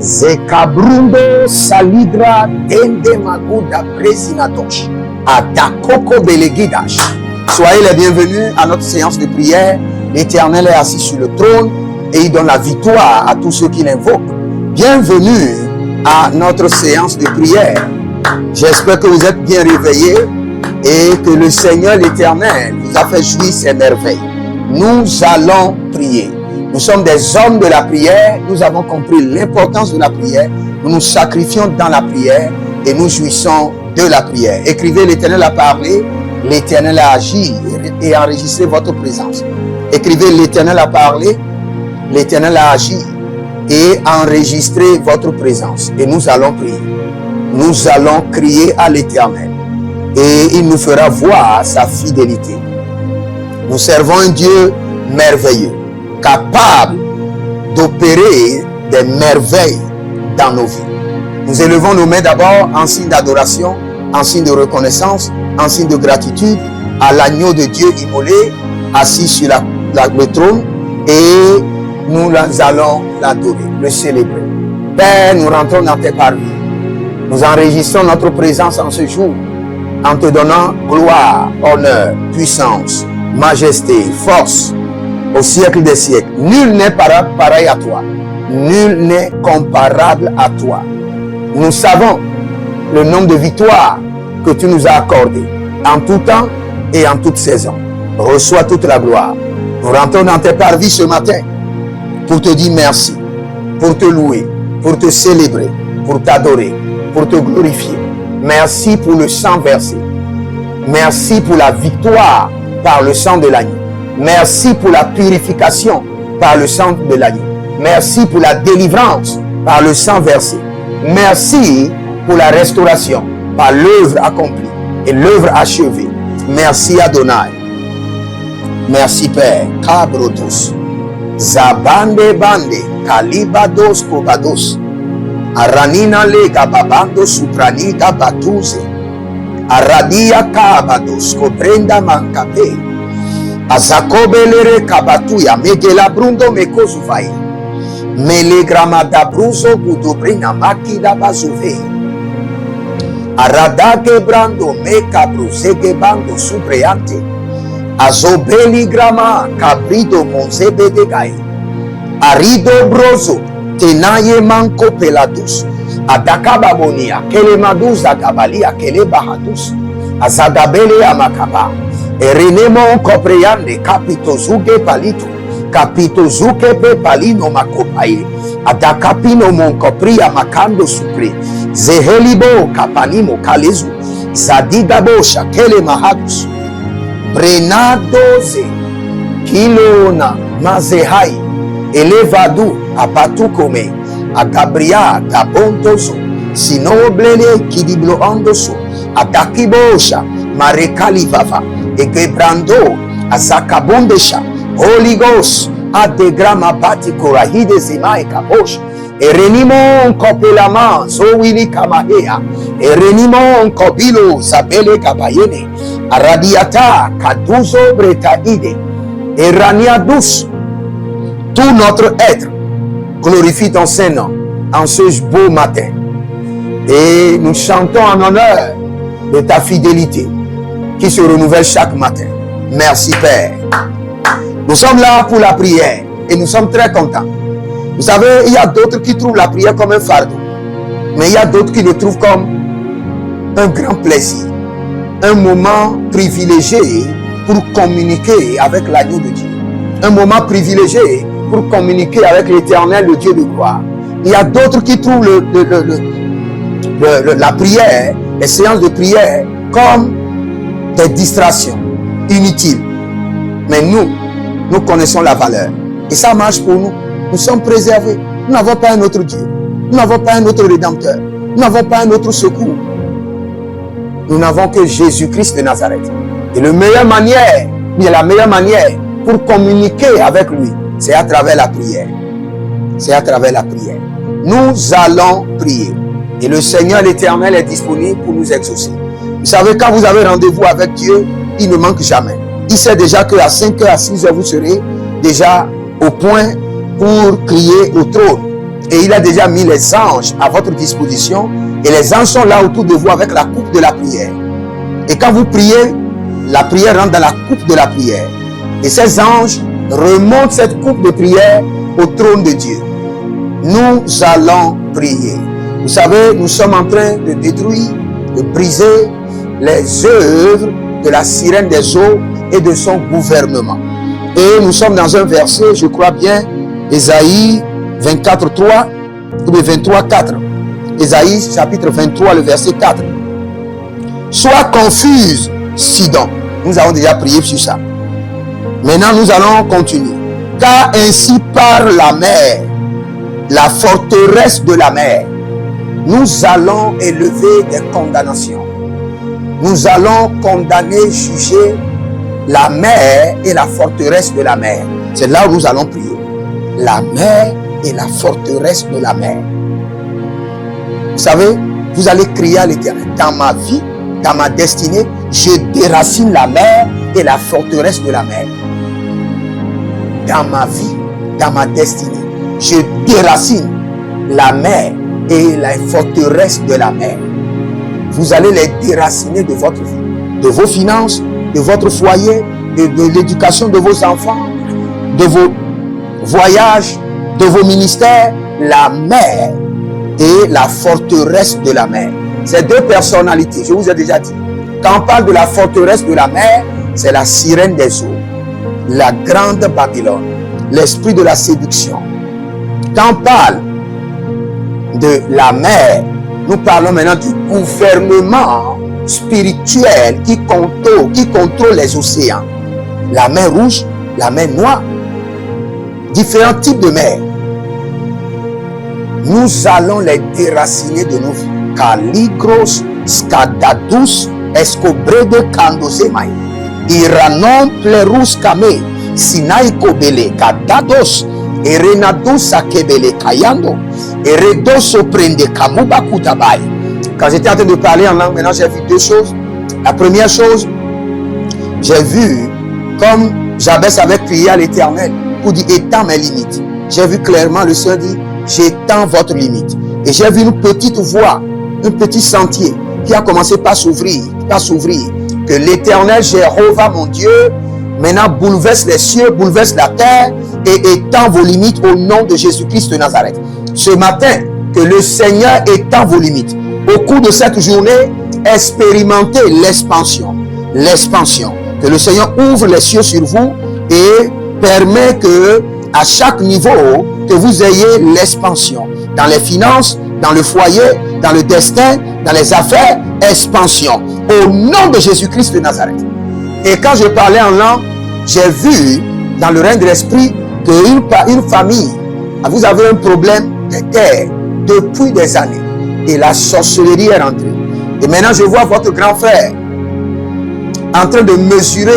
Zekabrundo salidra dende maguda presinadosh. Adakoko belegidash. Soyez les bienvenus à notre séance de prière. L'Éternel est assis sur le trône et il donne la victoire à tous ceux qui l'invoquent. Bienvenue à notre séance de prière. J'espère que vous êtes bien réveillés et que le Seigneur l'Éternel vous a fait jouir ses merveilles. Nous allons prier. Nous sommes des hommes de la prière. Nous avons compris l'importance de la prière. Nous nous sacrifions dans la prière et nous jouissons de la prière. Écrivez: l'Éternel a parlé, l'Éternel a agi, et enregistrez votre présence. Écrivez: l'Éternel a parlé, l'Éternel a agi, et enregistrez votre présence. Et nous allons prier. Nous allons crier à l'Éternel et il nous fera voir sa fidélité. Nous servons un Dieu merveilleux, capable d'opérer des merveilles dans nos vies. Nous élevons nos mains d'abord en signe d'adoration, en signe de reconnaissance, en signe de gratitude à l'agneau de Dieu immolé, assis sur le trône, et nous allons l'adorer, le célébrer. Père, nous rentrons dans tes parvis. Nous enregistrons notre présence en ce jour en te donnant gloire, honneur, puissance, majesté, force au siècle des siècles. Nul n'est pareil à toi. Nul n'est comparable à toi. Nous savons le nombre de victoires que tu nous as accordées en tout temps et en toute saison. Reçois toute la gloire. Nous rentrons dans tes parvis ce matin pour te dire merci, pour te louer, pour te célébrer, pour t'adorer, pour te glorifier. Merci pour le sang versé. Merci pour la victoire par le sang de l'agneau. Merci pour la purification par le sang de l'agneau. Merci pour la délivrance par le sang versé. Merci pour la restauration par l'œuvre accomplie et l'œuvre achevée. Merci Adonai. Merci Père. Kabrotos. Zabande bande. Kalibados kobados. Aranina lega babando supraniga batuze. Aradia kabados kobrenda mankape. Azakobelere kabatuya megela brundo mekozuvai. Melegramada bruzo gudobrina makida bazuve. Aradake brando meka bruzege bando supreante. Azobeli grama cabrido monzebedegai. Arido brozo tenaye manco peladus. Adakababonia kelemadus agabalia kelebahadus. Azagabele amakaba. Erenemo copreande capitozuge palito. Capitozuke pe palino makopaye. Adakapino moncopria makando supre. Zehelibo kapanimo kalezu. Zadigabo shakele mahadus. Brenadoze kilona mazehai. Elevadu apatukome. Agabria gabontoso. Sinoblele kidiblo andoso. Adakibosha marekalivava. Egebrando azakabondesha. Holy Ghost adegrama batiko rahide zimae kabosh. Erenimon kopelaman zowili kamahea. Erenimon kobilo zabele kabayene. Aradiata kaduzo bretaide. Eraniadus. Tout notre être glorifie ton Saint-Nom en ce beau matin. Et nous chantons en honneur de ta fidélité qui se renouvelle chaque matin. Merci Père. Nous sommes là pour la prière et nous sommes très contents. Vous savez, il y a d'autres qui trouvent la prière comme un fardeau. Mais il y a d'autres qui le trouvent comme un grand plaisir. Un moment privilégié pour communiquer avec l'agneau de Dieu. Un moment privilégié pour communiquer avec l'Éternel, le Dieu de gloire. Il y a d'autres qui trouvent la prière, les séances de prière, comme des distractions inutiles. Mais nous connaissons la valeur. Et ça marche pour nous. Nous sommes préservés. Nous n'avons pas un autre Dieu. Nous n'avons pas un autre Rédempteur. Nous n'avons pas un autre secours. Nous n'avons que Jésus-Christ de Nazareth. Et la meilleure manière pour communiquer avec lui, c'est à travers la prière. C'est à travers la prière. Nous allons prier. Et le Seigneur l'Éternel est disponible pour nous exaucer. Vous savez, quand vous avez rendez-vous avec Dieu, il ne manque jamais. Il sait déjà qu'à 5h, à 6h, vous serez déjà au point pour crier au trône. Et il a déjà mis les anges à votre disposition. Et les anges sont là autour de vous avec la coupe de la prière. Et quand vous priez, la prière rentre dans la coupe de la prière. Et ces anges remontent cette coupe de prière au trône de Dieu. Nous allons prier. Vous savez, nous sommes en train de détruire, de briser les œuvres de la sirène des eaux et de son gouvernement. Et nous sommes dans un verset, je crois bien, Ésaïe 24, 3 ou 23, 4. Ésaïe chapitre 23, le verset 4. Sois confuse, Sidon. Nous avons déjà prié sur ça. Maintenant, nous allons continuer. Car ainsi parle la mer, la forteresse de la mer. Nous allons élever des condamnations. Nous allons condamner, juger la mer et la forteresse de la mer. C'est là où nous allons prier. La mer et la forteresse de la mer. Vous savez, vous allez crier à l'Éternel. Dans ma vie, dans ma destinée, je déracine la mer et la forteresse de la mer. Dans ma vie, dans ma destinée, je déracine la mer et la forteresse de la mer. Vous allez les déraciner de votre vie, de vos finances, de votre foyer, de l'éducation de vos enfants, de vos voyages, de vos ministères, la mer et la forteresse de la mer. Ces deux personnalités, je vous ai déjà dit. Quand on parle de la forteresse de la mer, c'est la sirène des eaux, la grande Babylone, l'esprit de la séduction. Quand on parle de la mer, nous parlons maintenant du gouvernement spirituel qui contrôle les océans. La mer rouge, la mer noire, différents types de mers. Nous allons les déraciner de nos vies. Caligros, Scadadus, Escobrede, Candozemai, Iranon, Plerus, Kame, Sinaiko Bele, Cadados, Erenadus, Akebele, Kayando, Eredoso Prende, Kamuba Kutabai. Quand j'étais en train de parler en langue, maintenant j'ai vu deux choses. La première chose, j'ai vu comme Jabès avait crié à l'Éternel pour dire étends mes limites. J'ai vu clairement le Seigneur dit j'étends votre limite. Et j'ai vu une petite voie, un petit sentier qui a commencé par s'ouvrir, que l'Éternel Jéhovah mon Dieu maintenant bouleverse les cieux, bouleverse la terre et étend vos limites au nom de Jésus-Christ de Nazareth. Ce matin, que le Seigneur étend vos limites. Au cours de cette journée, expérimentez l'expansion. Que le Seigneur ouvre les cieux sur vous et permet que à chaque niveau, que vous ayez l'expansion. Dans les finances, dans le foyer, dans le destin, dans les affaires, expansion. Au nom de Jésus-Christ de Nazareth. Et quand je parlais en langue, j'ai vu dans le règne de l'esprit qu'une famille, vous avez un problème de terre depuis des années. Et la sorcellerie est rentrée. Et maintenant, je vois votre grand frère en train de mesurer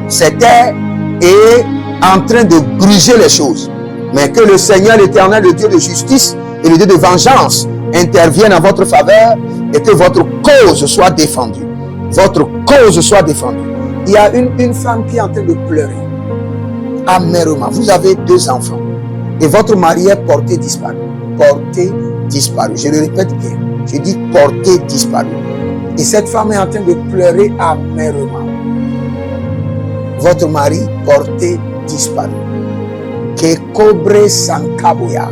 ces terres et en train de gruger les choses. Mais que le Seigneur, l'Éternel, le Dieu de justice et le Dieu de vengeance interviennent en votre faveur et que votre cause soit défendue. Votre cause soit défendue. Il y a une femme qui est en train de pleurer amèrement. Vous avez 2 enfants et votre mari est porté disparu. Porté disparu. Je le répète bien. Je dis porté disparu. Et cette femme est en train de pleurer amèrement. Votre mari porté disparu. Kekobre Sankaboya.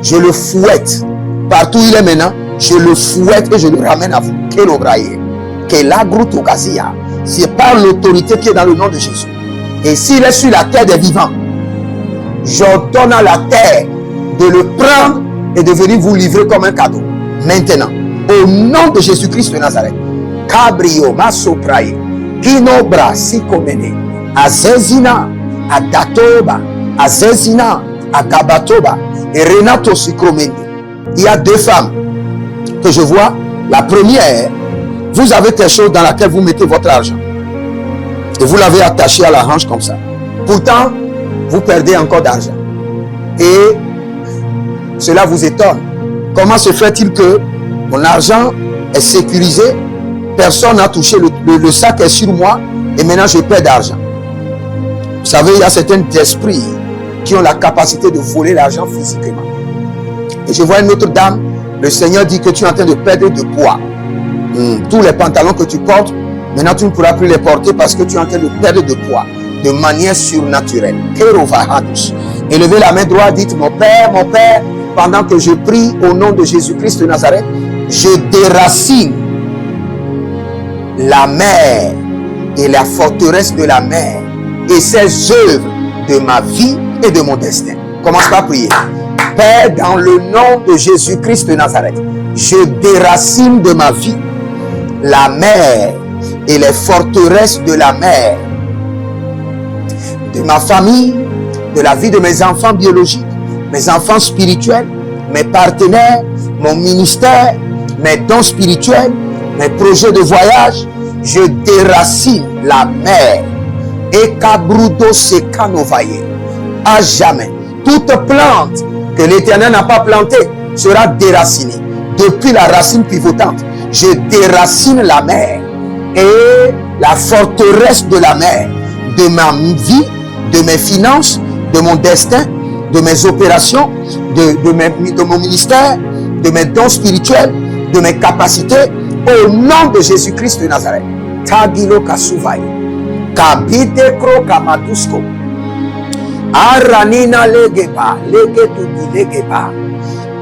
Je le fouette. Partout où il est maintenant, je le fouette et je le ramène à vous. Kelobraye. Kelagrutogasia. C'est par l'autorité qui est dans le nom de Jésus. Et s'il est sur la terre des vivants, j'ordonne à la terre de le prendre et de venir vous livrer comme un cadeau. Maintenant, au nom de Jésus-Christ de Nazareth, Cabrio Masopraye, Kinobra Sikomene, Azezina, Adatoba, Azezina, Agabatoba et Renato Sikromene. Il y a 2 femmes que je vois. La première, vous avez quelque chose dans laquelle vous mettez votre argent. Et vous l'avez attaché à la hanche comme ça. Pourtant, vous perdez encore d'argent. Et cela vous étonne. Comment se fait-il que mon argent est sécurisé, personne n'a touché, le sac est sur moi et maintenant je perds d'argent. Vous savez, il y a certains esprits qui ont la capacité de voler l'argent physiquement. Et je vois une autre dame. Le Seigneur dit que tu es en train de perdre de poids. Tous les pantalons que tu portes, maintenant tu ne pourras plus les porter parce que tu es en train de perdre de poids de manière surnaturelle. Élevez la main droite, dites mon Père, pendant que je prie au nom de Jésus-Christ de Nazareth, je déracine la mer et la forteresse de la mer et ses œuvres de ma vie et de mon destin. Commence par prier. Père, dans le nom de Jésus-Christ de Nazareth, je déracine de ma vie la mer et les forteresses de la mer, de ma famille, de la vie de mes enfants biologiques, mes enfants spirituels, mes partenaires, mon ministère, mes dons spirituels, mes projets de voyage. Je déracine la mer et Kabrudo Sekanovaye à jamais. Toute plante que l'Éternel n'a pas plantée sera déracinée depuis la racine pivotante. Je déracine la mer et la forteresse de la mer de ma vie, de mes finances, de mon destin, de mes opérations, de mon ministère, de mes dons spirituels, de mes capacités, au nom de Jésus-Christ de Nazareth. Tagilo Kasuvai, Kabidekro Kamatusko, Aranina Legeba, Legeba,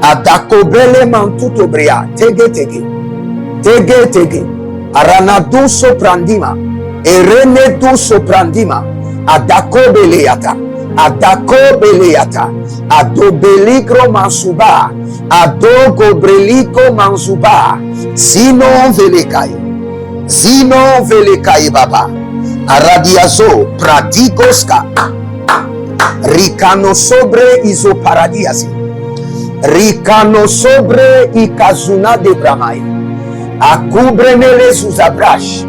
Adakobele Mantutobrea, Tege, Aranadu Soprandima, Erenedu Soprandima, Adakobeleata, Adobeligro Mansuba, Adogobrelico Mansuba, Zino Velekai Baba, Aradiazo, Pradigoska, Ricano sobre Isoparadiasi, Ricano sobre Ikazuna de Bramai, Akubrenele Suzabrash.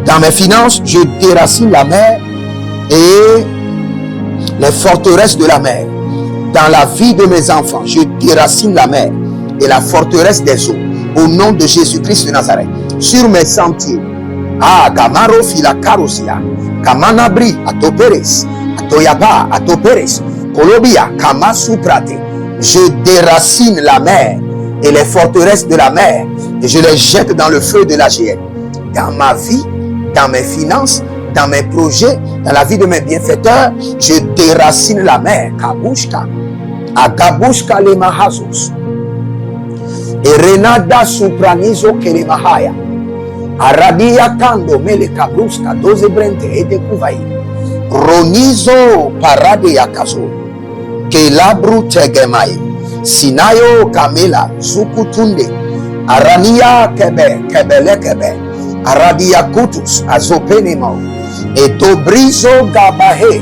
Dans mes finances, je déracine la mer et les forteresses de la mer. Dans la vie de mes enfants, je déracine la mer et la forteresse des eaux. Au nom de Jésus-Christ de Nazareth. Sur mes sentiers. Gamaro fila karosia. Kamanabri atoperes. Atoyaba atoperes. Kolobia kamasuprate. Je déracine la mer et les forteresses de la mer et je les jette dans le feu de la géhenne. Dans ma vie, dans mes finances, dans mes projets, dans la vie de mes bienfaiteurs, je déracine la mer. Kabushka. Agabushka le mahazos. Erenada supranizo kelemahaya. Aradia kando mele kabruska doze brente ede kuvai. Ronizo parade yakazo. Kelabru tegemai. Sinayo kamela zukutunde. Arania kebe. Aradia kutus azopenemo. Edobrizo gabahe.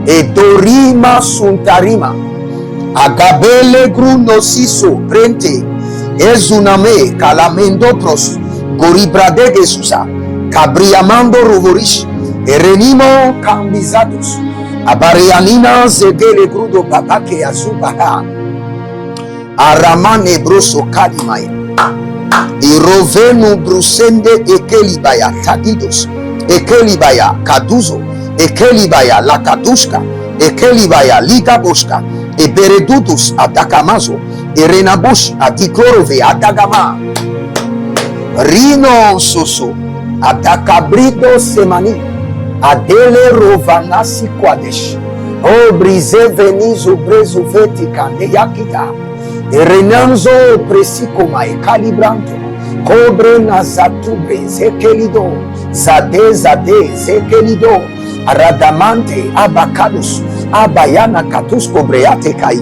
Edorima suntarima. Agabele gruno siso brente. Ezuname kalamendo pros. Goribrade gesusa. Cabriamando rovorish. Erenimo cambizatus. Abarianina zegele grudo babake azubaha. Aramane broso kadimai. Irovenu brusende ekelibaya tagidos. Ekelibaya kaduzo. Ekelibaya lakadushka. Ekelibaya ligaboshka. Eberedutus adakamazo. Erenabush adikorove adagama. Rino soso. Adakabrido semani. Adele rovanasi kwadesh. O brize venizo brezo vetica neyakita. Erenanzo presicoma e calibranto. Cobre nazatubre zekelido. Zade zekelido. Radamante abacados. Abayana katus cobreate kai.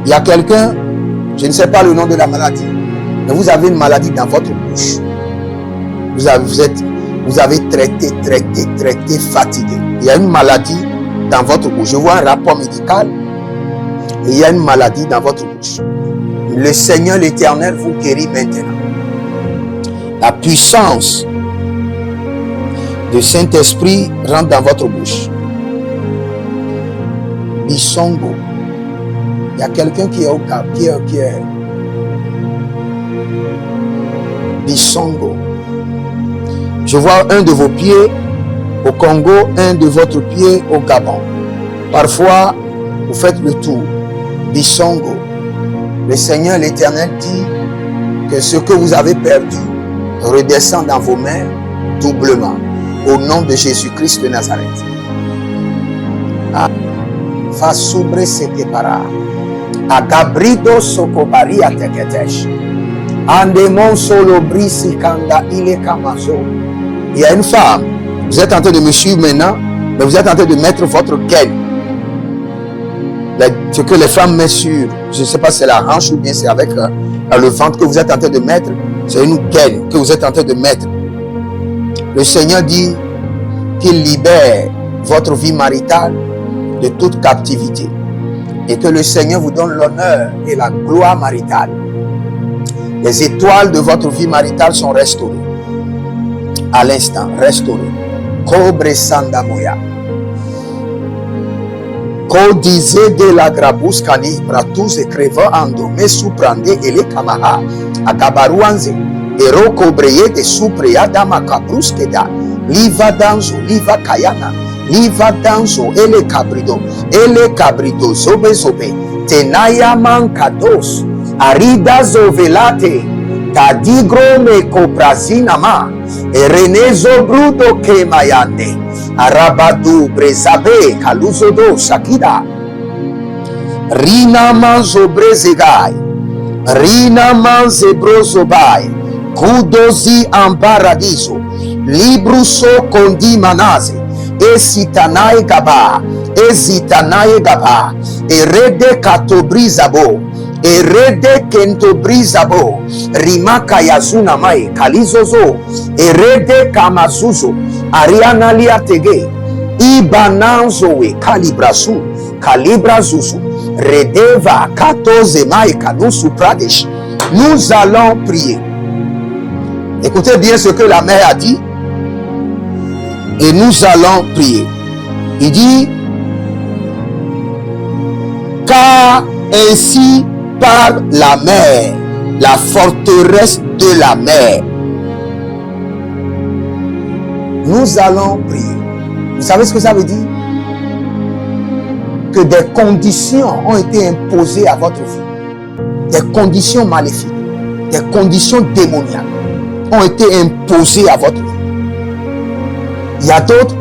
Il y a quelqu'un, je ne sais pas le nom de la maladie, mais vous avez une maladie dans votre bouche. Vous avez traité, fatigué. Il y a une maladie dans votre bouche. Je vois un rapport médical et il y a une maladie dans votre bouche. Le Seigneur l'Éternel vous guérit maintenant. La puissance du Saint-Esprit rentre dans votre bouche. Bisongo. Il y a quelqu'un qui est au cap, qui est Bisongo. Je vois un de vos pieds au Congo, un de votre pied au Gabon. Parfois, vous faites le tour. Bisongo. Le Seigneur l'Éternel dit que ce que vous avez perdu redescend dans vos mains doublement. Au nom de Jésus-Christ de Nazareth. Fasubre sekepara. Agabrido sokobari ateketesh. Andemon solo brisi kanda ile kamazo. Il y a une femme. Vous êtes en train de me suivre maintenant, mais vous êtes en train de mettre votre gaine. Ce que les femmes mettent sur, je ne sais pas si c'est la hanche ou bien c'est avec le ventre que vous êtes en train de mettre. C'est une gaine que vous êtes en train de mettre. Le Seigneur dit qu'il libère votre vie maritale de toute captivité et que le Seigneur vous donne l'honneur et la gloire maritale. Les étoiles de votre vie maritale sont restaurées. À l'instant, restaurées. Cobre sandamoya. Codize de la grabuskani pratus et crevant ando me suprande et les kamaha agabaruanze ero cobreye de suprea dama kabruskeda liva danzo liva kayana liva danzo ele cabrido zobe zobe tenaya mankados arida zovelate tadigro me coprazina ma erenezo brudo ke mayande arabadu brezabe kaluzodo sakida rina manzo brezegai rina manze brozobai kudozi ambaradizo libruso kondi manaze esitanae gaba erede katobrizabo erede kentobrizabo rimaka yazuna mai kalizozo erede kamazuzo ariana liatege ibananzowe kalibrazuzu redeva katoze mai kanusu pradesh. Nous allons prier. Écoutez bien ce que la mère a dit. Et nous allons prier. Il dit, car ainsi parle la mer, la forteresse de la mer. Nous allons prier. Vous savez ce que ça veut dire? Que des conditions ont été imposées à votre vie. Des conditions maléfiques, des conditions démoniaques ont été imposées à votre vie. Il y a d'autres,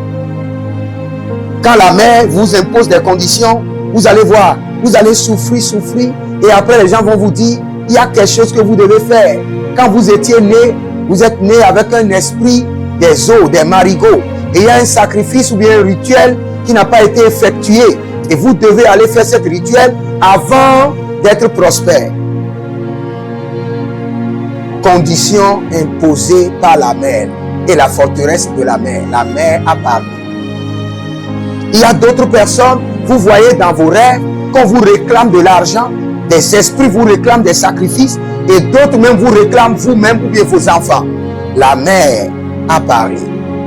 quand la mère vous impose des conditions, vous allez voir, vous allez souffrir, et après les gens vont vous dire, il y a quelque chose que vous devez faire. Quand vous étiez né, vous êtes né avec un esprit des eaux, des marigots, et il y a un sacrifice ou bien un rituel qui n'a pas été effectué, et vous devez aller faire ce rituel avant d'être prospère. Conditions imposées par la mer et la forteresse de la mer. La mer a parlé. Il y a d'autres personnes, vous voyez dans vos rêves, qu'on vous réclame de l'argent, des esprits vous réclament des sacrifices, et d'autres même vous réclament vous-même ou bien vos enfants. La mer a parlé.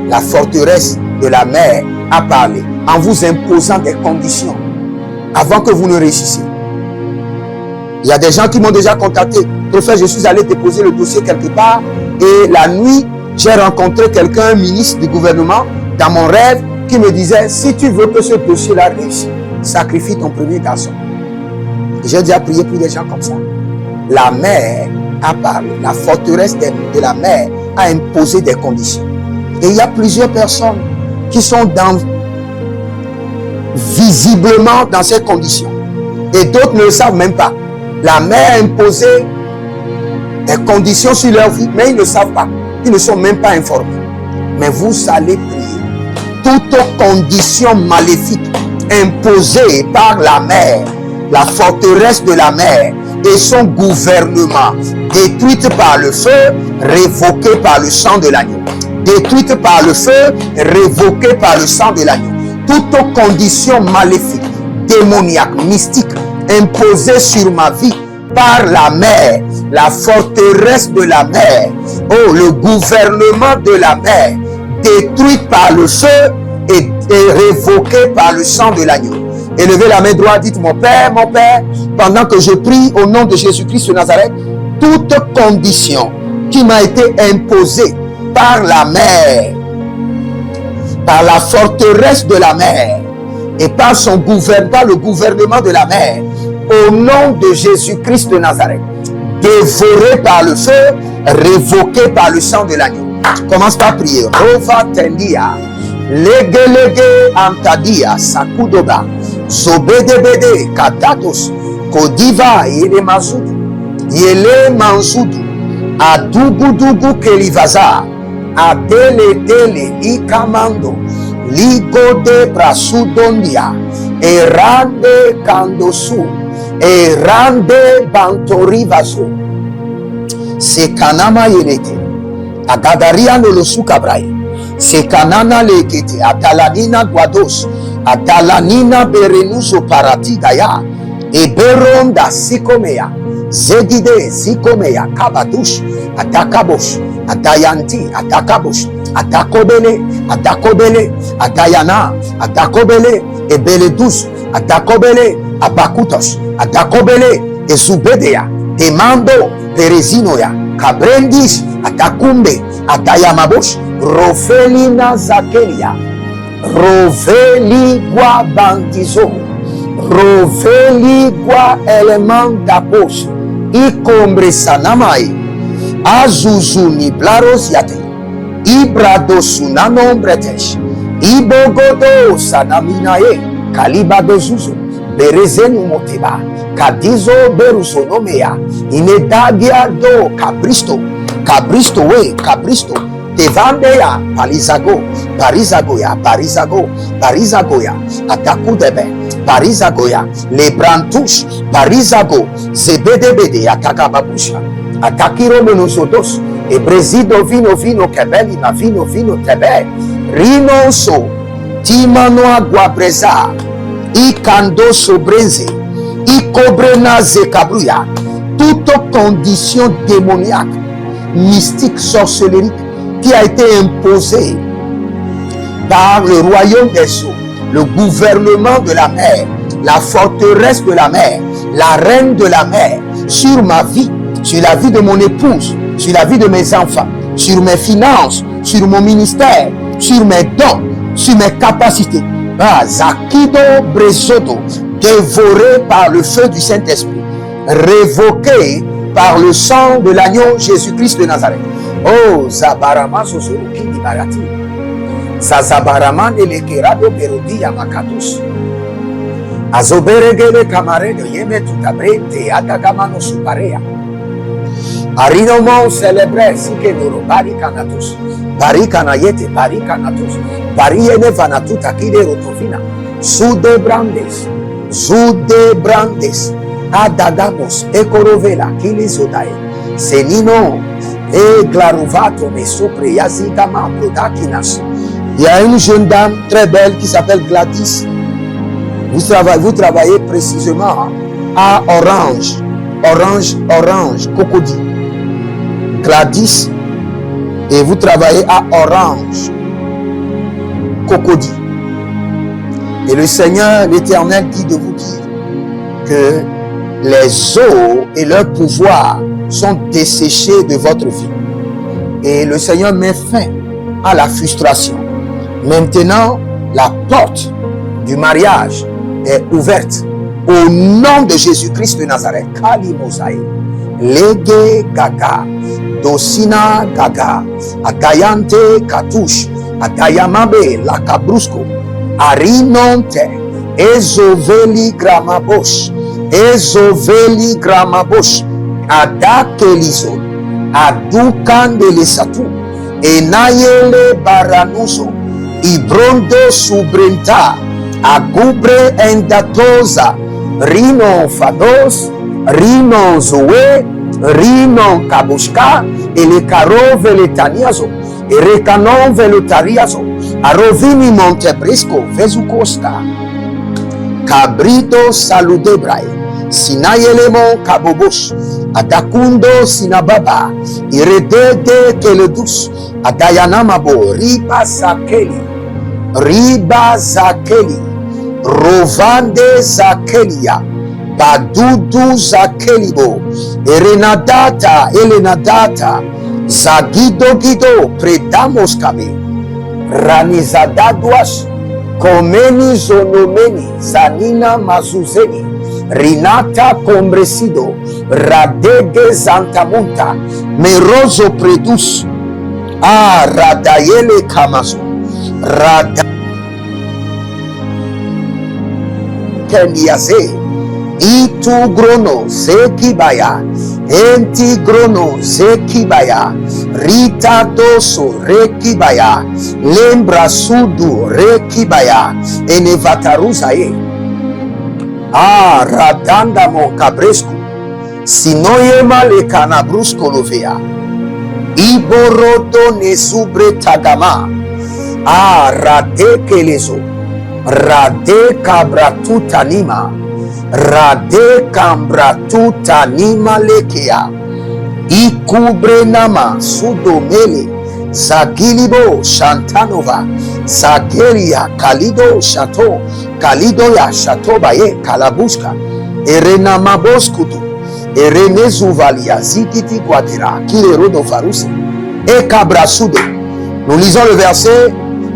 La forteresse de la mer a parlé en vous imposant des conditions avant que vous ne réussissiez. Il y a des gens qui m'ont déjà contacté. Prophète, je suis allé déposer le dossier quelque part et la nuit, j'ai rencontré quelqu'un, un ministre du gouvernement, dans mon rêve, qui me disait, si tu veux que ce dossier-là réussisse, sacrifie ton premier garçon. J'ai déjà prié pour des gens comme ça. La mer a parlé. La forteresse de la mer a imposé des conditions. Et il y a plusieurs personnes qui sont visiblement dans ces conditions. Et d'autres ne le savent même pas. La mer a imposé des conditions sur leur vie, mais ils ne savent pas. Ils ne sont même pas informés. Mais vous allez prier. Toute condition maléfique imposée par la mer, la forteresse de la mer et son gouvernement, détruite par le feu, révoquée par le sang de l'agneau. Détruite par le feu, révoquée par le sang de l'agneau. Toute condition maléfique, démoniaque, mystique, imposée sur ma vie par la mer, la forteresse de la mer, oh, le gouvernement de la mer, détruite par le feu et révoquée par le sang de l'agneau. Élevez la main droite, dites mon Père, pendant que je prie au nom de Jésus-Christ de Nazareth, toute condition qui m'a été imposée par la mer, par la forteresse de la mer et par son gouvernement, le gouvernement de la mer, au nom de Jésus-Christ de Nazareth, dévoré par le feu, révoqué par le sang de l'agneau. Commence par prier. Rova tendia, lege antadia, sakudoba, zobedebede, katatos, kodiva, yele mazudu, yele manzudu, adugudugu kelivaza, adele ikamando, ligode brasudondia, erande kandosu, erande bantorivazo, sekanama yelete, agadaria nolosu kabrai, sekanana lekete, atalanina guados, atalanina berenuso paratigaya, eberonda sikomea, zegide sikomea, kabadush, atakabosh, atayanti, atakabosh, atakobele, atakobele, atayana, atakobele, ebeledus, atakobele, abakutos, atakobele, ezubedea, temando, perezinoya, kabrendis, atakumbe, atayamabosh, rofelina zakelia, roveligua bandizo, roveligua elemantapos, ikombre sanamai, azuzuni blaros yate, ibradosunanombretish, ibogodo sanaminae, kalibadozuzo, berezenu moteba, kadizo berusonomea, inedagia do cabristo, cabristo we, cabristo, tevandeya, palizago, parizagoya, parizago, parizagoya, atakudebe, parizagoya, lebrantush, parizago, zebedebede, atakababusha, atakiro menusodos, ebrezido vino kebeli na vino tebe, rinoso, timano aguabreza, ikando sobreze, ikobrenaze kabruya, toute condition démoniaque, mystique, sorcellerie qui a été imposée par le royaume des eaux, le gouvernement de la mer, la forteresse de la mer, la reine de la mer, sur ma vie, sur la vie de mon épouse, sur la vie de mes enfants, sur mes finances, sur mon ministère, sur mes dons, sur mes capacités. Zakido Bresoto, dévoré par le feu du Saint-Esprit, révoqué par le sang de l'agneau Jésus-Christ de Nazareth. Oh, Zabarama Zozoruki di Barati, Zazabaraman elekerado Berodi Yamakatus, Azoberegele Camareno Yeme Tutabrete, Atagamano Suparea, Arinomon celebre Sikenoro, Barikanatus, Barikanayete, Barikanatus, Bariene Vanatuta Kide Rotovina, Zude Brandes, Adagamos, Ekorovela, Kilizodae, Senino, et Glaruvato, mais Sopre, Yazigama, Prodakinas. Il y a une jeune dame très belle qui s'appelle Gladys. Vous travaillez précisément à Orange, Cocody. Gladys, et vous travaillez à Orange, Cocody. Et le Seigneur, l'Éternel, dit de vous dire que les eaux et leur pouvoir sont desséchés de votre vie. Et le Seigneur met fin à la frustration. Maintenant, la porte du mariage est ouverte. Au nom de Jésus-Christ de Nazareth, Kali Mosaï, Lege Gaga, Dosina Gaga, Atayante Katouche, Atayamabe Lakabrusco, Arinonte, Ezoveli Gramabosh, Adakelizo, Adukandele Satu, Enayele Baranuso, Ibrondo Subrenta, Agubre Endatoza, Rino Fados, Rino Zoe, Rino Kabushka, Elekaro Veletaniazo, Erekanon Velotariazo, Arovini Montebrisco, Vezucosta, Cabrito Saludebrai, Sinayelemo Kabobosh, Adakundo Sinababa, Iredede Keledus, Adayanamabo, Riba Zakeli, Rovande Zakelia, Badudu Zakelibo, Elenadata, Zagido Predamos Kabe, Ranizadaduas, Komeni Zonomeni, Zanina Mazuzeni, Rinata Combresido, Radege Zantamunta, Merozo Predus, Radayele Kamazo, Kendiaze, Itu Grono, Zekibaya, Enti Grono, Zekibaya, Rita Doso, Rekibaya, Lembra Sudu, Rekibaya, Enevataruzae, Radanda Moncabrescu, Sinoyema le Canabrusco Lovea, Iboroto Nesubre Tagama, Rade Kelezo, Rade Cabratutanima, Rade Cambratutanima Lekea, Ikubrenama Sudomele, Zagilibo Shantanova, Zageria Kalido Chateau, Kalidoya Chateau Baye Kalabuska, Erenama Boskutu, Erenezuvalia Zikiti Guadira, Kilerodo Farousse, et Cabrasude. Nous lisons le verset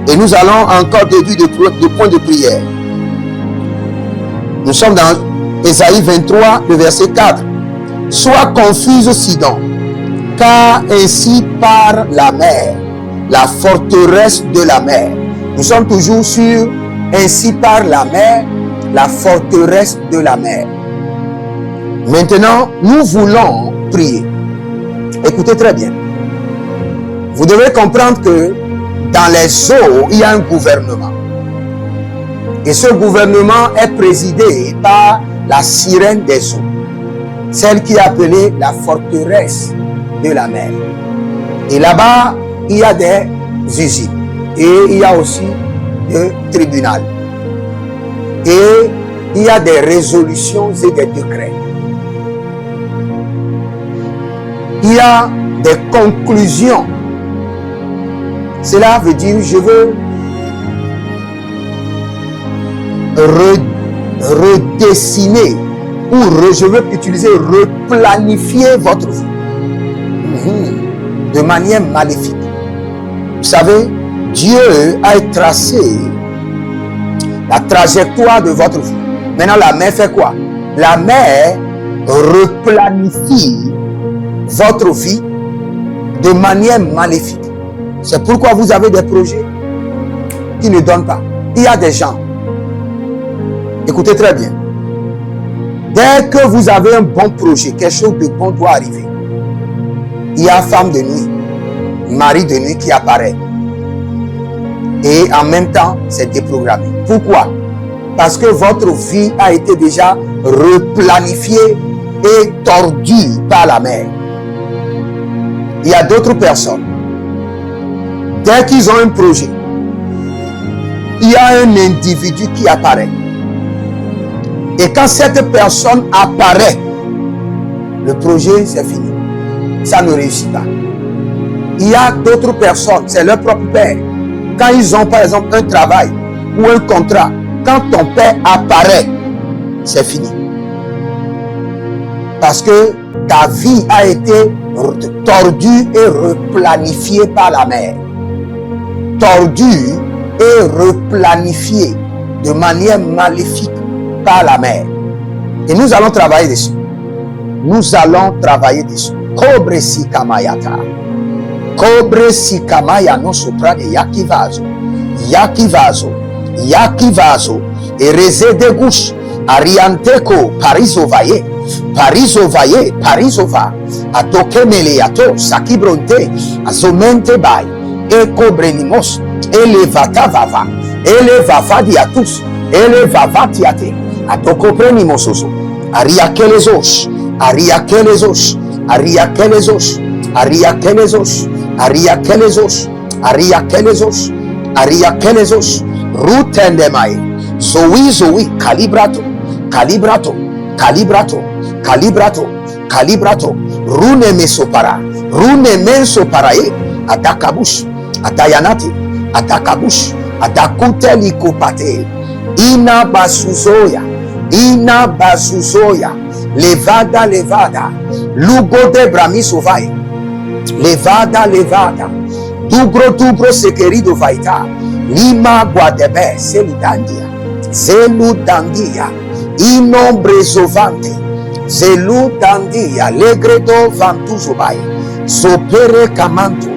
et nous allons encore déduire de points de prière. Nous sommes dans Ésaïe 23, le verset 4. Sois confuse Sidon, car ainsi par la mer, la forteresse de la mer. Nous sommes toujours sur ainsi par la mer, la forteresse de la mer. Maintenant, nous voulons prier. Écoutez très bien. Vous devez comprendre que dans les eaux, il y a un gouvernement. Et ce gouvernement est présidé par la sirène des eaux, celle qui est appelée la forteresse de la mer. Et là-bas, il y a des usines et il y a aussi des tribunaux. Et il y a des résolutions et des décrets. Il y a des conclusions. Cela veut dire, je veux redessiner ou je veux utiliser, replanifier votre vie de manière maléfique. Vous savez, Dieu a tracé la trajectoire de votre vie. Maintenant, la mer fait quoi? La mer replanifie votre vie de manière maléfique. C'est pourquoi vous avez des projets qui ne donnent pas. Il y a des gens, écoutez très bien, dès que vous avez un bon projet, quelque chose de bon doit arriver. Il y a femme de nuit, mari de nuit qui apparaît. Et en même temps, c'est déprogrammé. Pourquoi? Parce que votre vie a été déjà replanifiée et tordue par la mer. Il y a d'autres personnes, dès qu'ils ont un projet, il y a un individu qui apparaît. Et quand cette personne apparaît, le projet, c'est fini. Ça ne réussit pas. Il y a d'autres personnes, c'est leur propre père. Quand ils ont par exemple un travail ou un contrat, quand ton père apparaît, c'est fini. Parce que ta vie a été tordue et replanifiée par la mer. Tordue et replanifiée de manière maléfique par la mer. Et nous allons travailler dessus. Nous allons travailler dessus. Kobre si kamayata. Kobre si kamaya no sopra de yakivazo. Yakivazo. Yakivazo. Et reze de gouche. Arianteko parisovaye. Parisovaye. Parisova. Atoke meleato. Sakibronte. Azomente bay. E kobre nimos. Elevata vava. Elevava diatus. Elevava tiate. Atoko prenimososo. Ariakelezos. Ariakelezos. Ariakelezos. Ariakelezos. Ariakelezos. Ariakelezos. Ariakelezos. Rutendemai. Zoe zoe. Calibrato. Calibrato. Calibrato. Calibrato. Calibrato. Rune mesopara. Rune mensoparae. Atakabush. Atayanati. Atakabush. Atakutelikopate. Ina basuzoya. Ina basuzoya. Levada, levada. Lugo de bramisovai. Levada, levada. Dugro, dugro sekerido vaita. Lima guadebe. Selidandia. Zeludandia. Inombrezovante, zelutandi alegredo vantuzobai, zopere kamanto,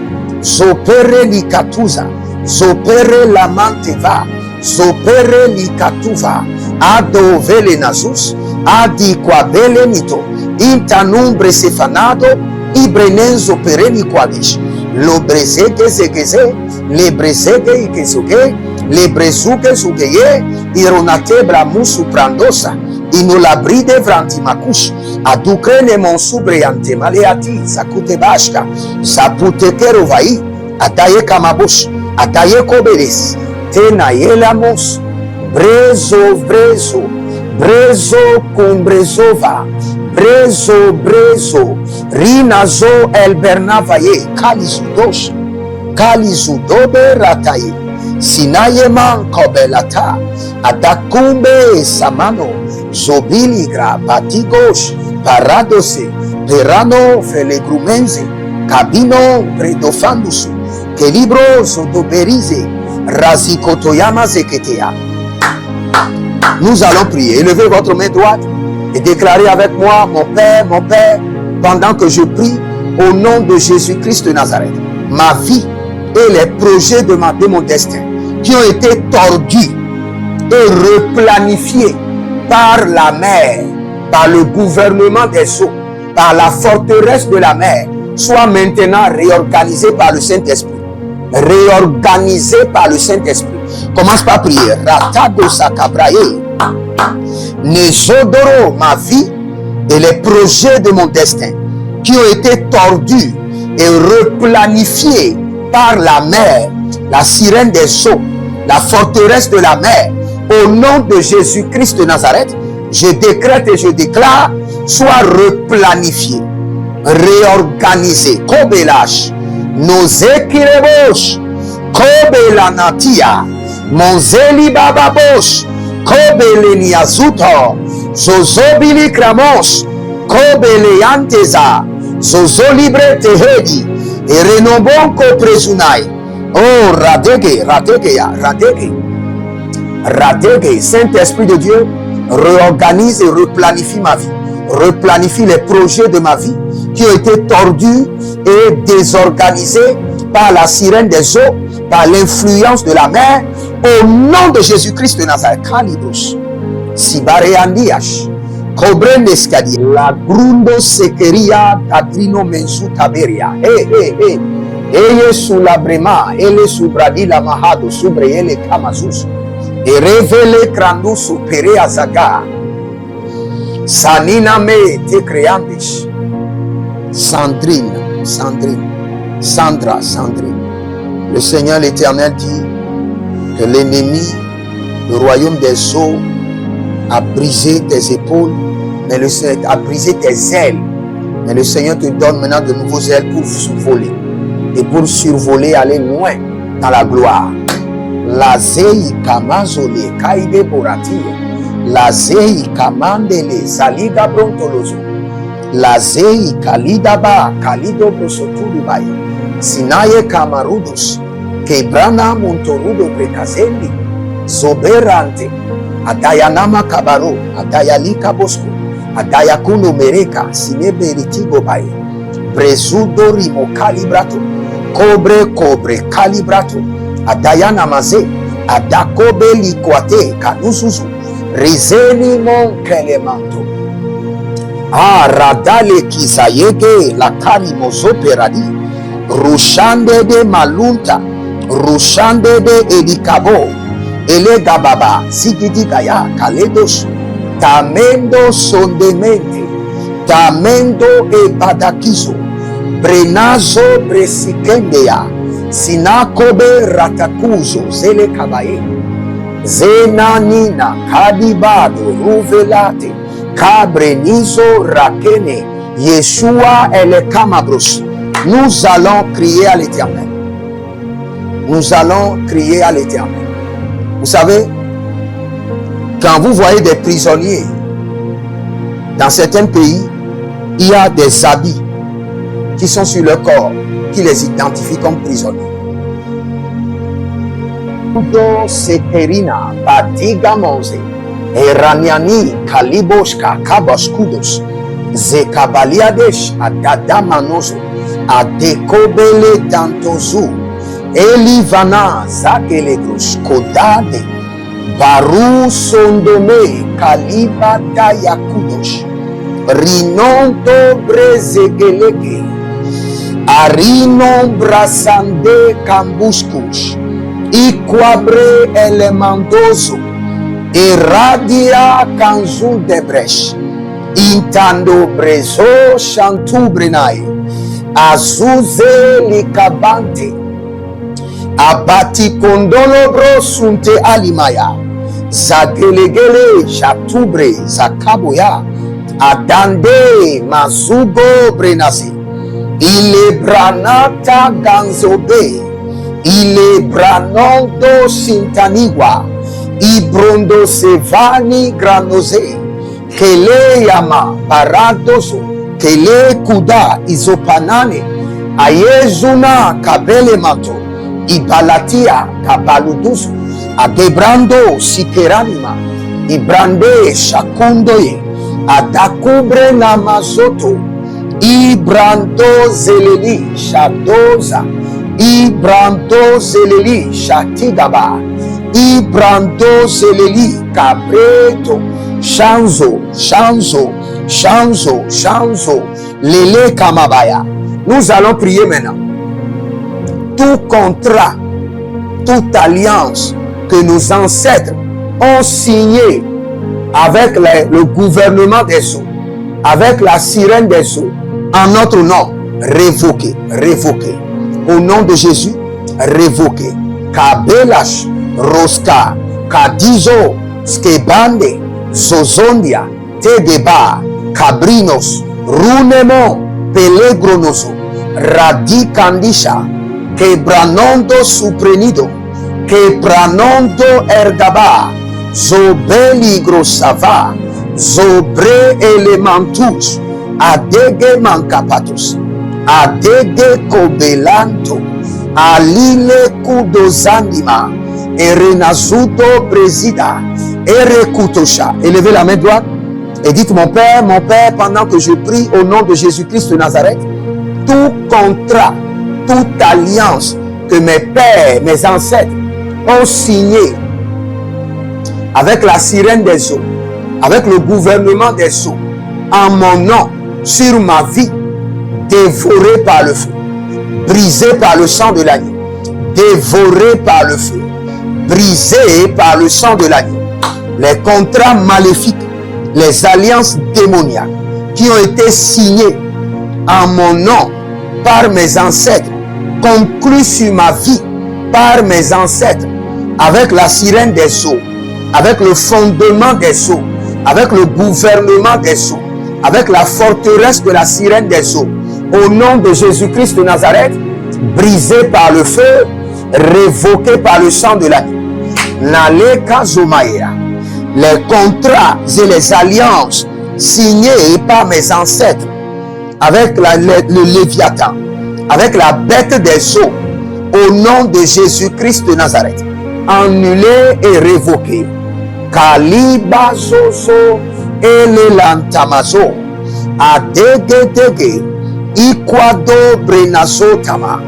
zopere likatuza, zopere lamanteva, zopere likatuva, adovele nazus, adiquabele nito, intanumbre sefanado, ibrenenzo pereni quadish, lo brezeke zegeze, le brezeke ikezuge, le brezuke zugeye, ironate bramusu prandosa, inolabride vrantimakush, adukrene monsubre antemaleati, zakute bashka, zapute kerovai, ataye kamabush, ataye koberes, tenayelamos, brezo, brezo, brezo kumbrezova, brezo, brezo, rinazo elbernavaye, kalizudosh, kalizudobe rataye, sinayeman kobelata, atakumbe samano, zobiligra, patigosh, paradose, perano felegrumenze, cabino predofandusu, kelibro zodoberize, razikotoyama zeketea. Nous allons prier. Élevez votre main droite et déclarez avec moi, mon Père, pendant que je prie au nom de Jésus-Christ de Nazareth, ma vie et les projets de mon destin qui ont été tordus et replanifiés par la mer, par le gouvernement des eaux, par la forteresse de la mer, soient maintenant réorganisés par le Saint-Esprit. Réorganisés par le Saint-Esprit. Commence par prier. Ratado sakabraye. Nezodoro, ma vie et les projets de mon destin qui ont été tordus et replanifiés par la mer, la sirène des eaux, la forteresse de la mer. Au nom de Jésus-Christ de Nazareth, je décrète et je déclare, soit replanifié, réorganisé. Kobelash, nos équilibres, Kobelanatia, Monzeli Bababosh, Kobeleni Azuto, Zozobili Kramos, Kobeleanteza, Zozolibre Tehedi, et Renobonko Presunai. Oh, Radege, Saint-Esprit de Dieu, réorganise et replanifie ma vie. Replanifie les projets de ma vie qui ont été tordus et désorganisés par la sirène des eaux, par l'influence de la mer, au nom de Jésus-Christ de Nazareth. Kalibros, Sibareandiash, Kobrendeskadia, la Grundo Sekeria, Tadrino Mensu Taberia. Eye sulla brema, ele subradi la mahado, subre ele kamazus, e revele krandu supere azaga, sanina me te creandish, Sandrine. Le Seigneur l'Éternel dit que l'ennemi, le royaume des eaux, a brisé tes épaules, mais le Seigneur a brisé tes ailes. Mais le Seigneur te donne maintenant de nouveaux ailes pour survoler. Et pour survoler, aller loin dans la gloire. La zei kamazole kaide borati, la zei kamandele zaliga brontolozo, la zei kalidaba kalido brosotulubai, sinaye kamarudos, kebrana montorudo prekazendi, zoberante, adayanama kabaro, adayalika bosco, adayakuno mereka, sineberitigo baye, brezudo rimo calibrato, cobre calibrato, adayana maze, adakobe liquate kanusuzu, rizeni mon kelemanto, radale kizayege la karimoso peradi, rushande de malunta, rushande de edikabo, elega baba, sigidikaya kaledos, tamendo sondemente, tamendo e badakizo, brenazo bresikendea, sinakobe ratakuzo zele kabaye, zenanina kadibado ruvelate, kabrenizo rakene, Yeshua ele kamabros. Nous allons crier à l'Éternel. Nous allons crier à l'Éternel. Vous savez, quand vous voyez des prisonniers dans certains pays, il y a des habits qui sont sur leur corps, qui les identifient comme prisonniers. Eraniani kaliboshka kabaskudos. Zekabaliadesh adadamanozo. Adekobele dantozu. Elivana zakelegros kodade. Baru sondome kalibata yakudosh. Rinonto brezegelege. Arino brasande kambuskush. Iquabre elementoso. Iradia kanzu debresh. Intando brezo shantubrenai. Azuze likabante. Abati kondolo bro sunte alimaya. Zagelegele shatubre zakaboya. Adande mazugo brenasi. Ile branata ganzobe. Ile branondo sintaniwa. Ibrondo sevani granose. Kele yama paradoso. Kele kuda izopanane. Ayezuna kabele mato. Ibalatia kabaludusu. Agebrando sikeranima. Ibrande shakundoye. Adakubre namazoto. Ibrando zeleli shadoza. Ibrando zeleli shatigaba. Ibrando zeleli cabreto. Chanzo, chanzo, chanzo, chanzo. Lele kamabaya. Nous allons prier maintenant. Tout contrat, toute alliance que nos ancêtres ont signé avec le gouvernement des eaux, avec la sirène des eaux, en notre nom, révoqué, révoqué. Au nom de Jésus, révoqué. Kabelash, Roska, Kadizo, Skebande, Zozondia, Tedeba, Cabrinos, Runemo, Pelegronoso, Radicandisha, Quebranondo suprenido, Quebranondo erdaba, Zobeli grosava, Zobre elementus, Adege mancapatus, Adege cobelanto, Alile kudozandima, Erenazuto presida, Erekutosha. Élevez la main droite et dites mon Père, pendant que je prie au nom de Jésus-Christ de Nazareth, tout contrat, toute alliance que mes pères, mes ancêtres ont signé avec la sirène des eaux, avec le gouvernement des eaux, en mon nom, sur ma vie, dévoré par le feu, brisé par le sang de l'agneau, dévoré par le feu, brisé par le sang de l'agneau. Les contrats maléfiques, les alliances démoniaques qui ont été signés en mon nom par mes ancêtres, conclus sur ma vie par mes ancêtres, avec la sirène des eaux, avec le fondement des eaux, avec le gouvernement des eaux, avec la forteresse de la sirène des eaux, au nom de Jésus-Christ de Nazareth, brisé par le feu, révoqué par le sang de l'agneau. Naleka Zomaïa. Les contrats et les alliances signés par mes ancêtres avec le Léviathan, avec la bête des eaux, au nom de Jésus-Christ de Nazareth, annulés et révoqués. Kaliba zozo elelantamazo, adegedege, ikwado brenazotama,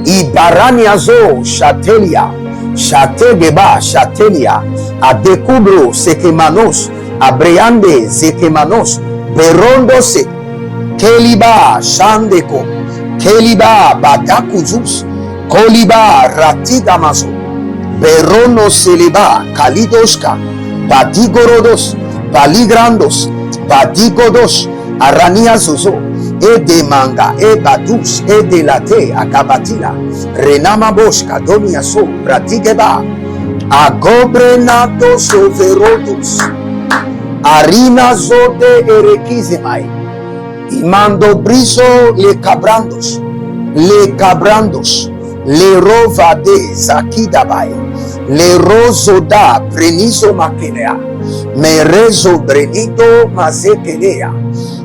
ibaraniazo chatelia, chategeba chatelia, adekubro sekemanos, abreande zekemanos, berondose, keliba shandeko, keliba badakuzus, koliba ratigamazo, berono seliba kalidoska, badigorodos, baligrandos, badigodos, araniazozo, edemanga, ebadus, edelate, akabatila, renamaboska, doniaso, bratigeba, agobrenatos overotus, arina zote erekizemai, imando briso le cabrandos, le rovade zakidabai, le rozoda brenizo makenea, merezo brenito mazekenea,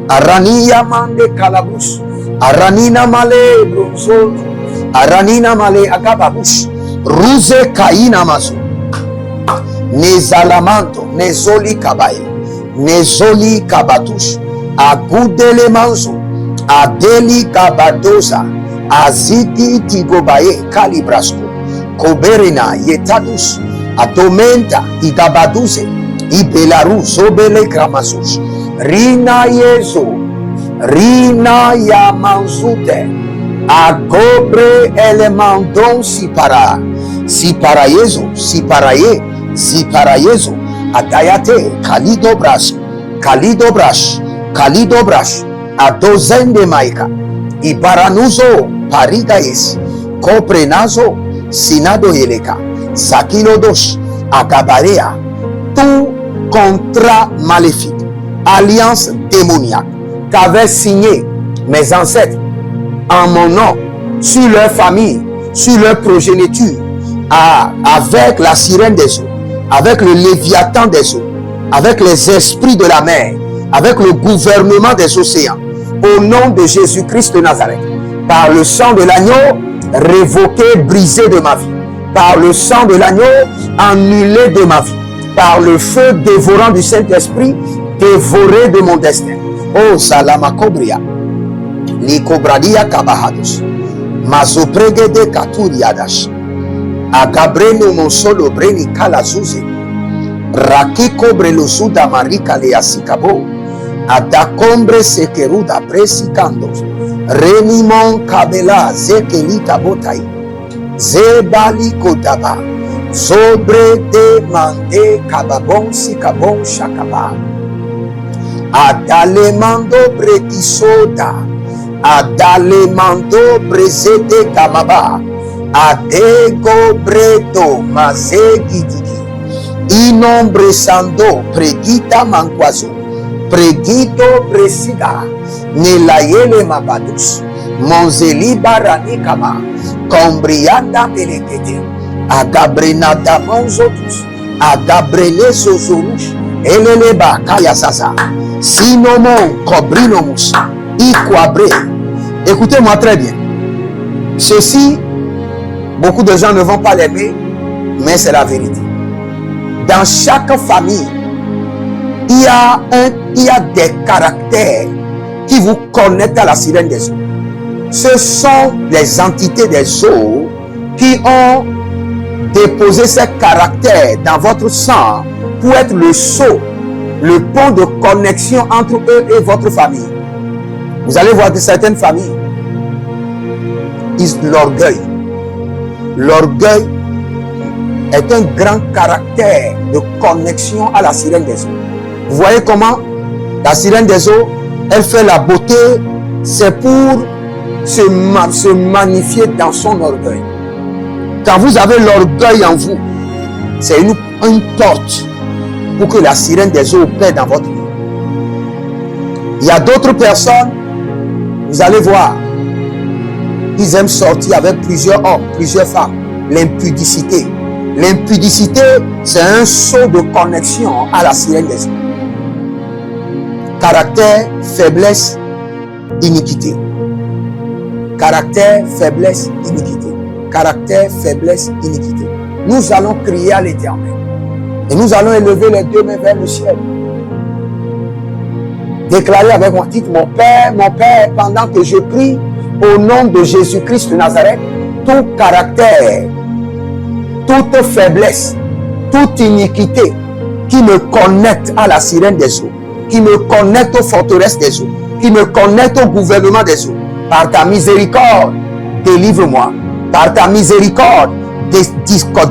arania mande calabus, aranina male bronzono, aranina male agababus, ruze kaina mazo, Nezalamando, Nezoli Kabaye, Nezoli Kabatush, Agudele Manzo, Adeli Kabadoza, Azidi Tigobaye, Kalibrasco, Koberina, Yetadus, Atomenta, Igabaduze, Ibelarus, Obele Kramasus, Rina Yezo, Rina Yamanzute, Agobre Elemandon Sipara, Siparayezo, Siparaye, Siparayezo, Adayate, Kalidobrash, Kalidobrash, Kalidobrash, Adozende Maika, Ibaranuzo, Parigaes, Coprenazo, Sinado Yeleka, Sakilodos, Agabarea, tout contrat maléfique, alliance démoniaque qu'avaient signé mes ancêtres en mon nom, sur leur famille, sur leur progéniture, avec la sirène des eaux, avec le léviathan des eaux, avec les esprits de la mer, avec le gouvernement des océans, au nom de Jésus-Christ de Nazareth, par le sang de l'agneau, révoqué, brisé de ma vie, par le sang de l'agneau, annulé de ma vie, par le feu dévorant du Saint-Esprit, dévoré de mon destin. Oh Salama Kobria, Likobradia Kabahados, Mazopregede Katuriadash, Agabreno Monsolo Breni Kalazuze, Rakiko Brelosuda Marika Leasikabo, Adakombre Sekeruda Presikandos, Renimon Kabela Zekelita Botai, Zebali Kodaba, Sobre de Mande Kababon Sikabon Shakaba, Adalemando Brekisoda, Adalemando Brezete Kamaba, Adego Bredo Mazegidigi, Inombre Sando Pregita Manquazo, Pregito Presida, Nelayele Mabadus, Monzeli Baranikama, Combrianda Belekete, Agabrenada Monzotus, Agabrele Sozorush, Eleleba Kayasasa, Sinomon Cobrinomus, Iquabre. Écoutez-moi très bien. Ceci, beaucoup de gens ne vont pas l'aimer, mais c'est la vérité. Dans chaque famille, il y a des caractères qui vous connectent à la sirène des eaux. Ce sont les entités des eaux qui ont déposé ces caractères dans votre sang pour être le sceau, le pont de connexion entre eux et votre famille. Vous allez voir que certaines familles, l'orgueil. L'orgueil est un grand caractère de connexion à la sirène des eaux. Vous voyez comment la sirène des eaux, elle fait la beauté, c'est pour se magnifier dans son orgueil. Quand vous avez l'orgueil en vous, c'est une porte pour que la sirène des eaux opère dans votre vie. Il y a d'autres personnes, vous allez voir, ils aiment sortir avec plusieurs hommes, plusieurs femmes. L'impudicité. L'impudicité, c'est un saut de connexion à la sirène des eaux. Caractère, faiblesse, iniquité. Caractère, faiblesse, iniquité. Caractère, faiblesse, iniquité. Nous allons crier à l'Éternel. Et nous allons élever les deux mains vers le ciel. Déclarer avec mon titre, mon Père, pendant que je prie, au nom de Jésus-Christ de Nazareth, tout caractère, toute faiblesse, toute iniquité qui me connecte à la sirène des eaux, qui me connecte aux forteresses des eaux, qui me connecte au gouvernement des eaux, par ta miséricorde, délivre-moi. Par ta miséricorde,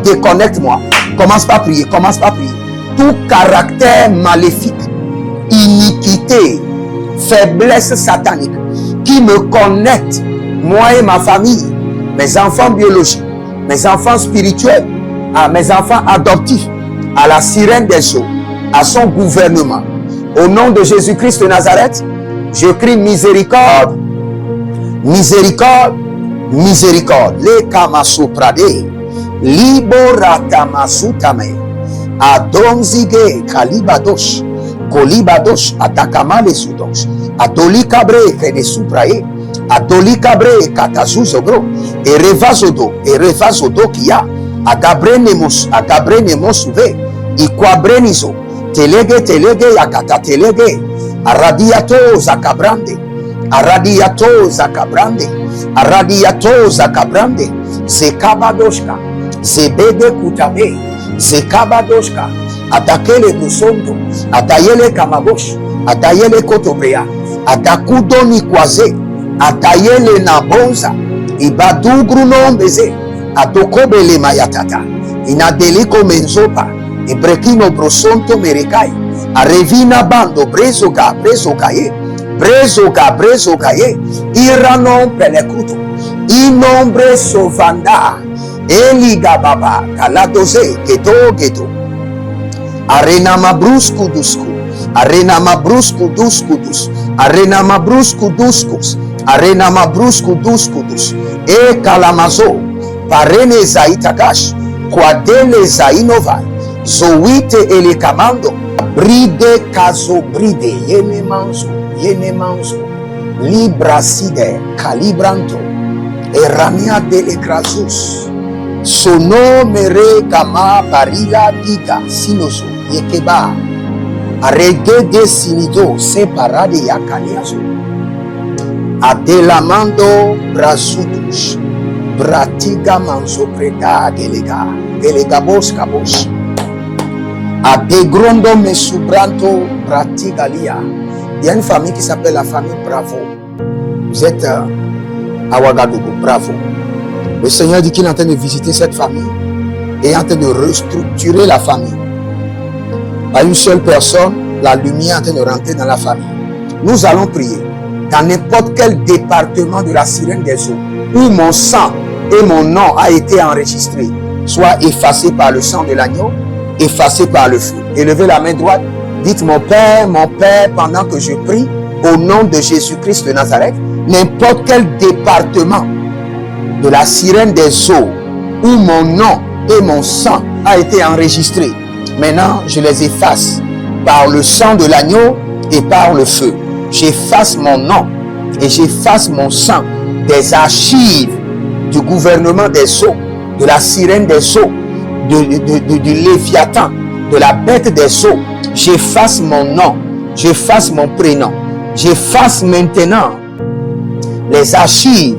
déconnecte-moi. Commence par prier, commence par prier. Tout caractère maléfique, iniquité, faiblesse satanique, qui me connecte, moi et ma famille, mes enfants biologiques, mes enfants spirituels, à mes enfants adoptifs, à la sirène des eaux, à son gouvernement. Au nom de Jésus-Christ de Nazareth, je crie miséricorde, miséricorde, miséricorde. Le kamasoprade, liboratamazutame, adonzige kalibadosh, kolibadosh, atakamale sudosh, adolikabre kenesuprae, adolikabre katazuzogro, erevazodo kia, agabrenemos uve, Ikwabrenizo. Telege yakata telege. Aradiato zakabrande. Aradiato zakabrande. Aradiato zakabrande. Zekabadoshka. Zebede kutabe. Zekabadoshka. Atakele busondo. Atayele kamabosh. Atayele kotobrea. Atakudoni kwaze. Atayele nabonza. Ibadugru nombeze. Atokobele mayatata. Inadeliko menzopa. Ibrekino brosonto merekai. Arevina bando brezoga brezogaye. Brezogaye. Iranon pelekuto. Inombre sovanda. Eligababa. Kaladoze. Geto. Arena mabrusku dusku. Arena mabrusku duskudus. Arena mabrusku duskus. Arena mabrusku duskudus. E kalamazo. Parene zaitagash. Kwadele zainova. Zoite elekamando. Bride kazo bride. Yene manzo. Libraside. Calibranto. Erania delegrazus. Sono mere kama barila diga. Sinoso. Yekeba. Arege de sinido. Separade yakaniazo. Adelamando brazutus. Bratiga manzo preda delega boskabos. Adegrondo mesubranto bratigalia. Il y a une famille qui s'appelle la famille Bravo. Vous êtes à Ouagadougou, Bravo. Le Seigneur dit qu'il est en train de visiter cette famille et est en train de restructurer la famille. Par une seule personne, la lumière est en train de rentrer dans la famille. Nous allons prier dans n'importe quel département de la sirène des eaux où mon sang et mon nom a été enregistré, soit effacé par le sang de l'agneau, effacé par le feu. Élevez la main droite, dites mon Père, pendant que je prie, au nom de Jésus-Christ de Nazareth, n'importe quel département de la sirène des eaux où mon nom et mon sang a été enregistré, maintenant je les efface par le sang de l'agneau et par le feu. J'efface mon nom et j'efface mon sang des archives du gouvernement des eaux, de la sirène des eaux, du Léviathan, de la bête des eaux. J'efface mon nom, j'efface mon prénom, j'efface maintenant les archives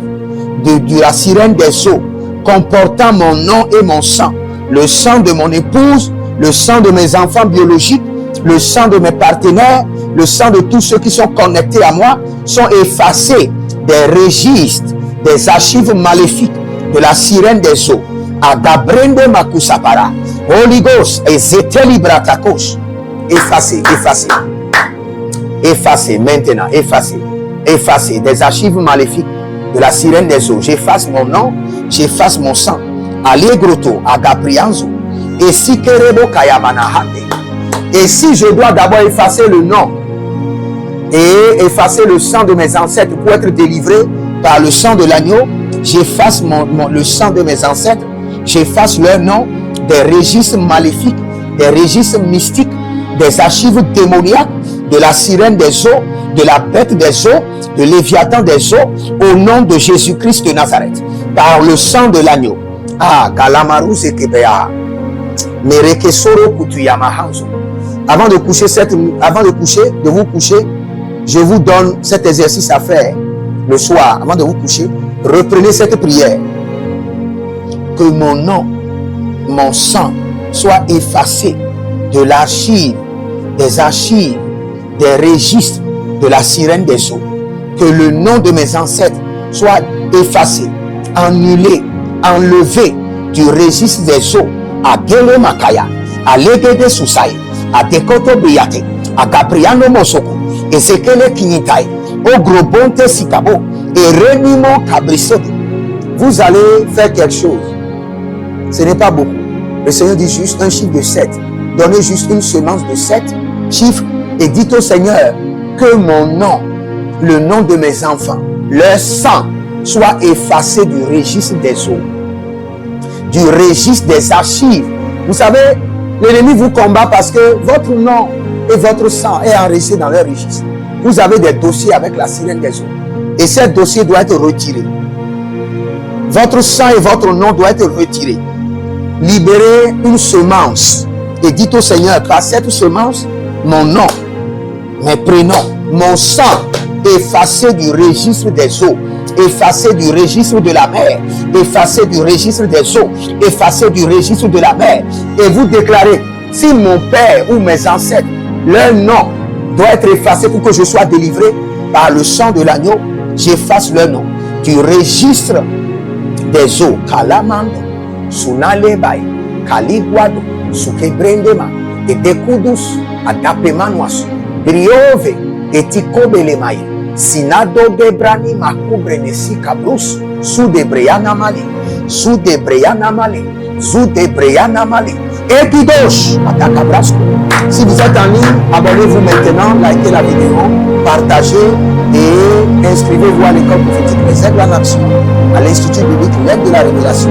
de la sirène des eaux comportant mon nom et mon sang, le sang de mon épouse, le sang de mes enfants biologiques, le sang de mes partenaires, le sang de tous ceux qui sont connectés à moi sont effacés des registres, des archives maléfiques de la sirène des eaux. Agabrende makusapara, Holy Ghost, et zeteli bratakos. Effacez maintenant, effacez des archives maléfiques de la sirène des eaux. J'efface mon nom, j'efface mon sang. Allegroto, agaprianzo, et si kerebo kayamanahande. Et si je dois d'abord effacer le nom et effacer le sang de mes ancêtres pour être délivré par le sang de l'agneau, j'efface le sang de mes ancêtres, j'efface leur nom des registres maléfiques, des registres mystiques, des archives démoniaques de la sirène des eaux, de la bête des eaux, de Léviathan des eaux, au nom de Jésus-Christ de Nazareth, par le sang de l'agneau. Ah, Galamaru Zekebea, Merekesoro Kutuyamahanzo. Avant de vous coucher, je vous donne cet exercice à faire le soir, avant de vous coucher. Reprenez cette prière. Que mon nom, mon sang soit effacé de l'archive, des archives, des registres de la sirène des eaux. Que le nom de mes ancêtres soit effacé, annulé, enlevé du registre des eaux. À Gele Makaya, à Legede Susai, à Dekoto Briate, à Gabriano Mosoko, et Sekele Kinitai, au Grobonte Sikabo, et Renimo Kabrisodo. Vous allez faire quelque chose. Ce n'est pas beaucoup. Le Seigneur dit juste un chiffre de 7. Donnez juste une semence de 7 chiffres et dites au Seigneur que mon nom, le nom de mes enfants, leur sang soit effacé du registre des eaux, du registre des archives. Vous savez, l'ennemi vous combat parce que votre nom et votre sang est enregistré dans leur registre. Vous avez des dossiers avec la sirène des eaux. Et ces dossiers doivent être retirés. Votre sang et votre nom doivent être retirés. Libérez une semence et dites au Seigneur qu'à cette semence, mon nom, mes prénoms, mon sang, effacé du registre des eaux, effacé du registre de la mer, effacé du registre des eaux, effacé du registre de la mer. Et vous déclarez, si mon père ou mes ancêtres, leur nom doit être effacé pour que je sois délivré par le sang de l'agneau, j'efface leur nom du registre des eaux. Kalamando, Sunalebai, Kaliguado, Sukebrendema, et Dekudus, Adapemanuas, Briove, et Tikobelemaï, Sinado Debrani, Makubrenesi Kabrus, Soudebreana Mali, Soudebreana Mali, Soudebreana Mali, Epidosh, Atakabrasco. Si vous êtes en ligne, abonnez-vous maintenant, likez la vidéo, partagez et inscrivez-vous à l'école prophétique Les Aigles en Action, à l'Institut biblique L'aide de la Révélation,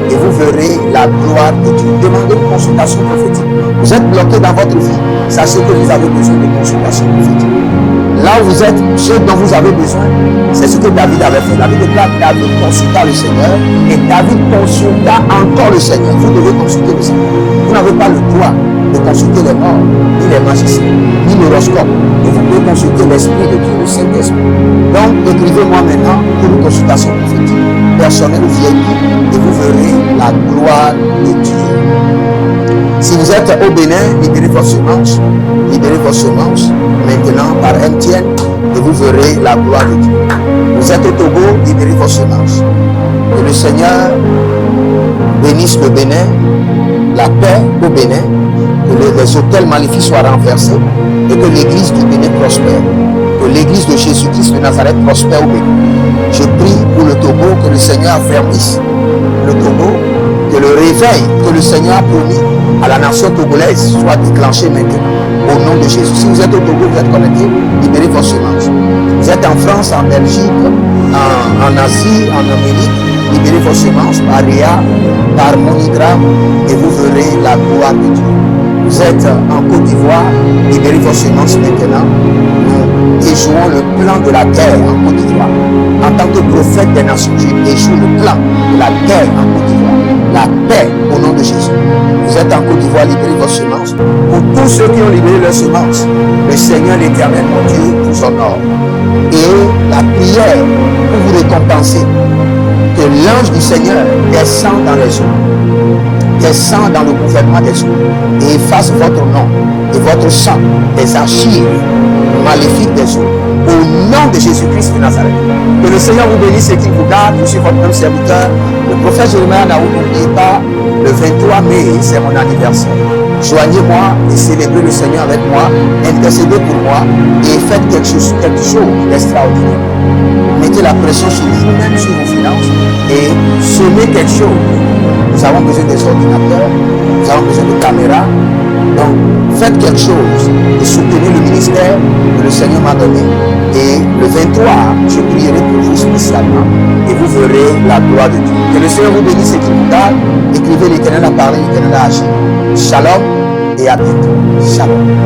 et vous verrez la gloire de Dieu. Demandez une consultation prophétique. Vous êtes bloqué dans votre vie, sachez que vous avez besoin de consultation prophétique. Là où vous êtes, ce dont vous avez besoin, c'est ce que David avait fait. La Bible déclare que David consulta le Seigneur et David consulta encore le Seigneur. Vous devez consulter le Seigneur. Vous n'avez pas le droit de consulter les morts, ni les magiciens, ni l'horoscope. Mais vous pouvez consulter l'Esprit de Dieu, le Saint-Esprit. Donc, écrivez-moi maintenant pour une consultation prophétique personnelle ou VIP et vous verrez la gloire de Dieu. Si vous êtes au Bénin, libérez vos semences maintenant par MTN et vous verrez la gloire de Dieu. Vous êtes au Togo, libérez vos semences. Que le Seigneur bénisse le Bénin, la paix au Bénin, que les hôtels maléfiques soient renversés et que l'église du Bénin prospère. Que l'église de Jésus-Christ de Nazareth prospère au Bénin. Je prie pour le Togo, que le Seigneur affermisse le Togo, que le réveil que le Seigneur a promis à la nation togolaise soit déclenché maintenant. Au nom de Jésus. Si vous êtes au Togo, vous êtes connecté, libérez vos semences. Vous êtes en France, en Belgique, en Asie, en Amérique, libérez vos semences par Réa, par Monigram, et vous verrez la gloire de Dieu. Vous êtes en Côte d'Ivoire, libérez vos semences maintenant. Nous déjouons le plan de la guerre en Côte d'Ivoire. En tant que prophète des nations, je déjoue le plan de la guerre en Côte d'Ivoire. La paix au nom de Jésus. Vous êtes en Côte d'Ivoire, libérez vos semences. Pour tous ceux qui ont libéré leurs semences, le Seigneur l'Éternel, mon Dieu, vous honore. Et la prière pour vous récompenser, que l'ange du Seigneur descend dans les eaux, descend dans le gouvernement des eaux et efface votre nom et votre sang des archives maléfiques des eaux. Au nom de Jésus-Christ de Nazareth. Que le Seigneur vous bénisse et qu'il vous garde. Je suis votre même serviteur, le prophète Jérémie Naou. N'oubliez pas, le 23 mai, c'est mon anniversaire. Joignez-moi et célébrez le Seigneur avec moi, intercédez pour moi et faites quelque chose d'extraordinaire. Mettez la pression sur vous-même, sur vos finances et semez quelque chose. Nous avons besoin des ordinateurs, nous avons besoin de caméras. Donc, faites quelque chose et soutenez le ministère que le Seigneur m'a donné. Et le 23, je prierai pour vous spécialement et vous verrez la gloire de Dieu. Que le Seigneur vous bénisse et qu'il vous garde. Écrivez: l'Éternel a parlé, l'Éternel a agi. Shalom et à bientôt. Shalom.